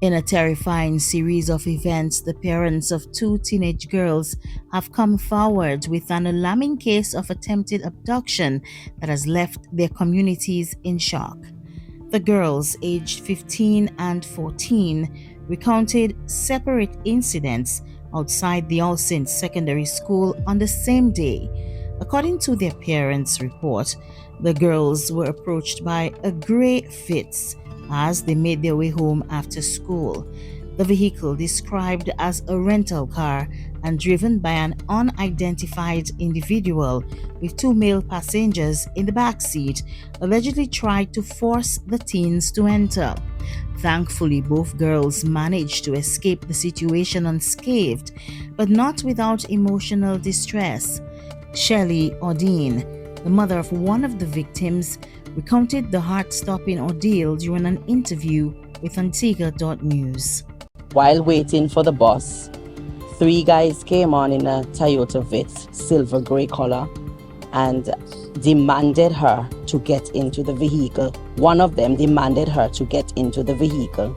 In a terrifying series of events, the parents of two teenage girls have come forward with an alarming case of attempted abduction that has left their communities in shock. The girls, aged 15 and 14, recounted separate incidents outside the All Saints Secondary School on the same day. According to their parents' report, the girls were approached by a grey Fitz as they made their way home after school. The vehicle, described as a rental car and driven by an unidentified individual with two male passengers in the back seat, allegedly tried to force the teens to enter. Thankfully, both girls managed to escape the situation unscathed, but not without emotional distress. Shelley Ordine, the mother of one of the victims, recounted the heart-stopping ordeal during an interview with Antigua.news. While waiting for the bus, three guys came on in a Toyota Vitz, silver grey color, and demanded her to get into the vehicle. One of them demanded her to get into the vehicle,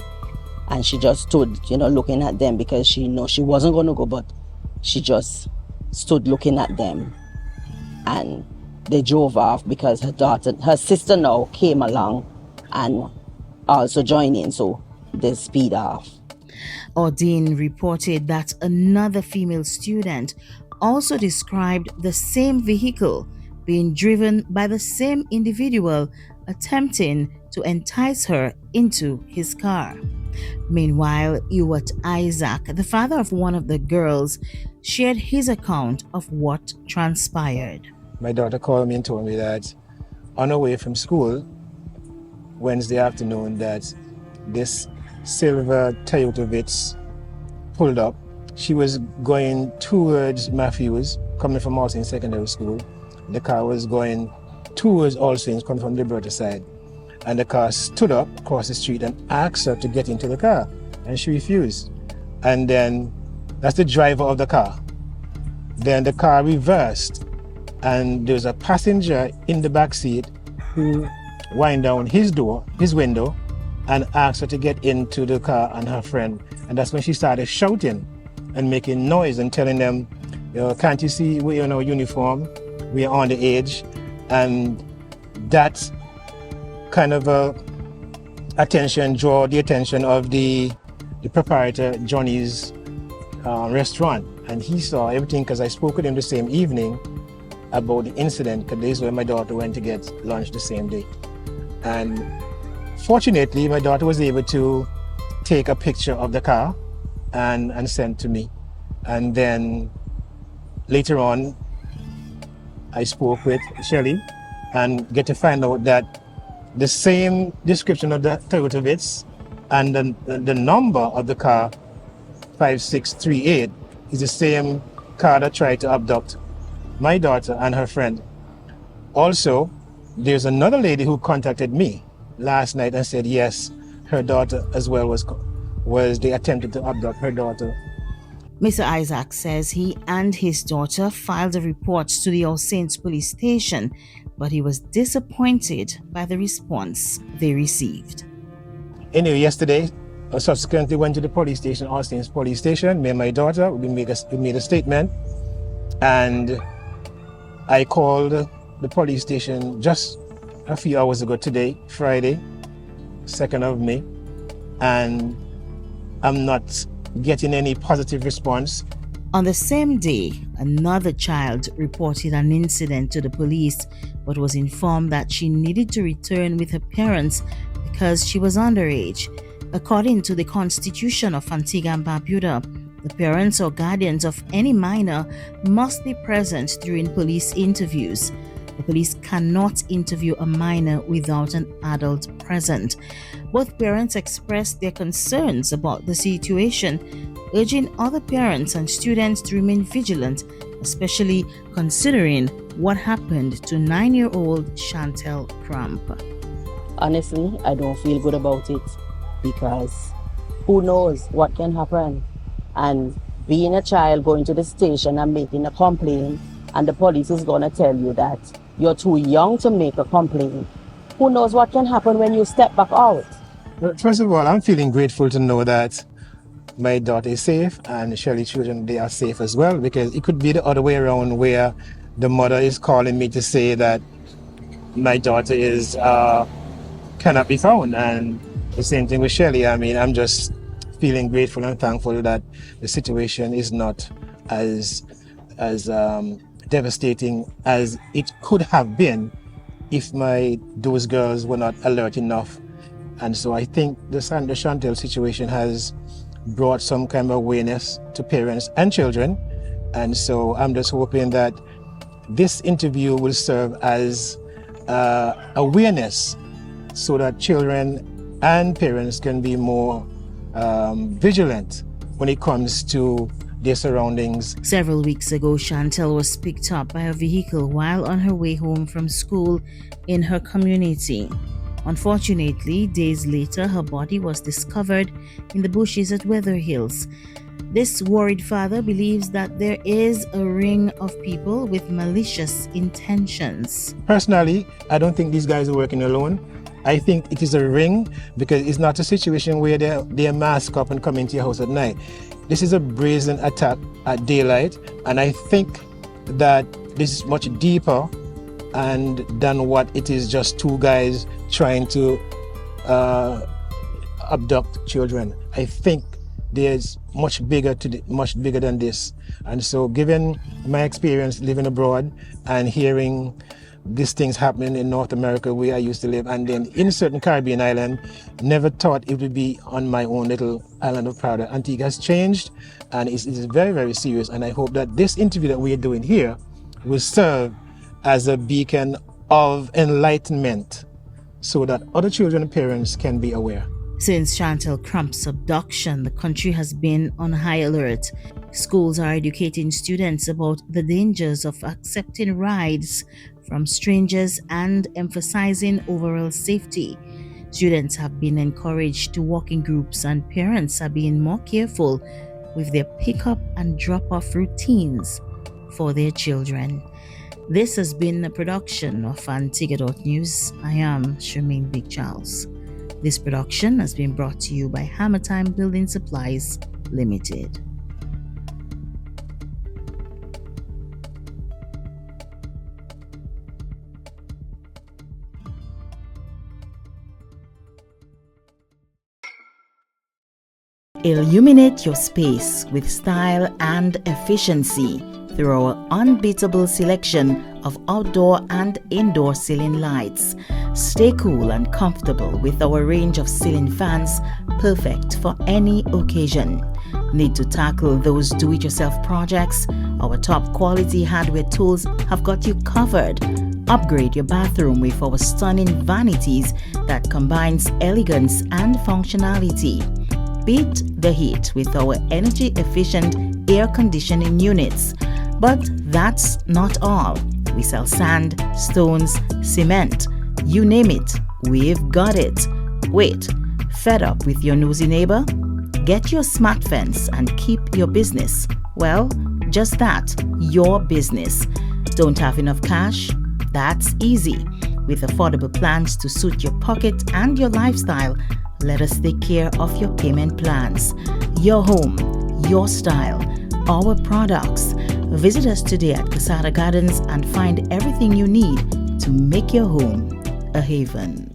and she just stood, looking at them because she knew she wasn't going to go, but she just stood looking at them. And they drove off because her sister now came along and also joined in, so they speed off. Ordine reported that another female student also described the same vehicle being driven by the same individual attempting to entice her into his car. Meanwhile, Ewart Isaac, the father of one of the girls, shared his account of what transpired. My daughter called me and told me that on her way from school Wednesday afternoon that this silver Toyota Vitz pulled up. She was going towards Matthews, coming from All Saints Secondary School. The car was going towards All Saints, coming from the Liberta side. And the car stood up across the street and asked her to get into the car, and she refused. And then that's the driver of the car. Then the car reversed, and there was a passenger in the back seat who wind down his window, and asked her to get into the car and her friend. And that's when she started shouting and making noise and telling them, can't you see we're in our uniform, we are underage? And that kind of draw the attention of the proprietor, Johnny's restaurant. And he saw everything because I spoke with him the same evening about the incident, because this is where my daughter went to get lunch the same day. And fortunately, my daughter was able to take a picture of the car and send to me. And then later on, I spoke with Shelley and get to find out that the same description of the Toyota Vitz and the number of the car, 5638, is the same car that tried to abduct my daughter and her friend. Also, there's another lady who contacted me last night and said yes, her daughter as well they attempted to abduct her daughter. Mr. Isaac says he and his daughter filed a report to the All Saints police station, but he was disappointed by the response they received. Anyway, yesterday, I subsequently went to the police station, All Saints police station. Me and my daughter, we made a statement, and I called the police station just a few hours ago today, Friday, 2nd of May, and I'm not getting any positive response. On the same day, another child reported an incident to the police but was informed that she needed to return with her parents because she was underage. According to the Constitution of Antigua and Barbuda, the parents or guardians of any minor must be present during police interviews. The police cannot interview a minor without an adult present. Both parents expressed their concerns about the situation, urging other parents and students to remain vigilant, especially considering what happened to 9-year-old Chantel Cramp. Honestly, I don't feel good about it because who knows what can happen. And being a child going to the station and making a complaint, and the police is going to tell you that you're too young to make a complaint. Who knows what can happen when you step back out? Well, first of all, I'm feeling grateful to know that my daughter is safe and Shirley's children, they are safe as well, because it could be the other way around where the mother is calling me to say that my daughter is cannot be found. And the same thing with Shirley. I mean, I'm just feeling grateful and thankful that the situation is not as devastating as it could have been if those girls were not alert enough. And so I think the Chantel situation has brought some kind of awareness to parents and children. And so I'm just hoping that this interview will serve as awareness so that children and parents can be more vigilant when it comes to their surroundings. Several weeks ago, Chantel was picked up by a vehicle while on her way home from school in her community. Unfortunately, days later, her body was discovered in the bushes at Weather Hills. This worried father believes that there is a ring of people with malicious intentions. Personally, I don't think these guys are working alone. I think it is a ring because it's not a situation where they're masked up and come into your house at night. This is a brazen attack at daylight, and I think that this is much deeper and than what it is just two guys trying to abduct children. I think there's much bigger than this. And so given my experience living abroad and hearing these things happening in North America where I used to live, and then in certain Caribbean island, never thought it would be on my own little island of Prada. Antigua has changed, and it's very, very serious. And I hope that this interview that we are doing here will serve as a beacon of enlightenment so that other children and parents can be aware. Since Chantel Crump's abduction, the country has been on high alert. Schools are educating students about the dangers of accepting rides from strangers and emphasizing overall safety. Students have been encouraged to walk in groups, and parents are being more careful with their pick-up and drop-off routines for their children. This has been a production of Antigua.news. I am Charmaine Big Charles. This production has been brought to you by Hammer Time Building Supplies Limited. Illuminate your space with style and efficiency through our unbeatable selection of outdoor and indoor ceiling lights. Stay cool and comfortable with our range of ceiling fans, perfect for any occasion. Need to tackle those do-it-yourself projects? Our top quality hardware tools have got you covered. Upgrade your bathroom with our stunning vanities that combines elegance and functionality. Beat the heat with our energy-efficient air conditioning units. But that's not all. We sell sand, stones, cement, you name it, we've got it. Wait, fed up with your nosy neighbor? Get your smart fence and keep your business. Well, just that, your business. Don't have enough cash? That's easy. With affordable plans to suit your pocket and your lifestyle, let us take care of your payment plans. Your home, your style, our products. Visit us today at Casada Gardens and find everything you need to make your home a haven.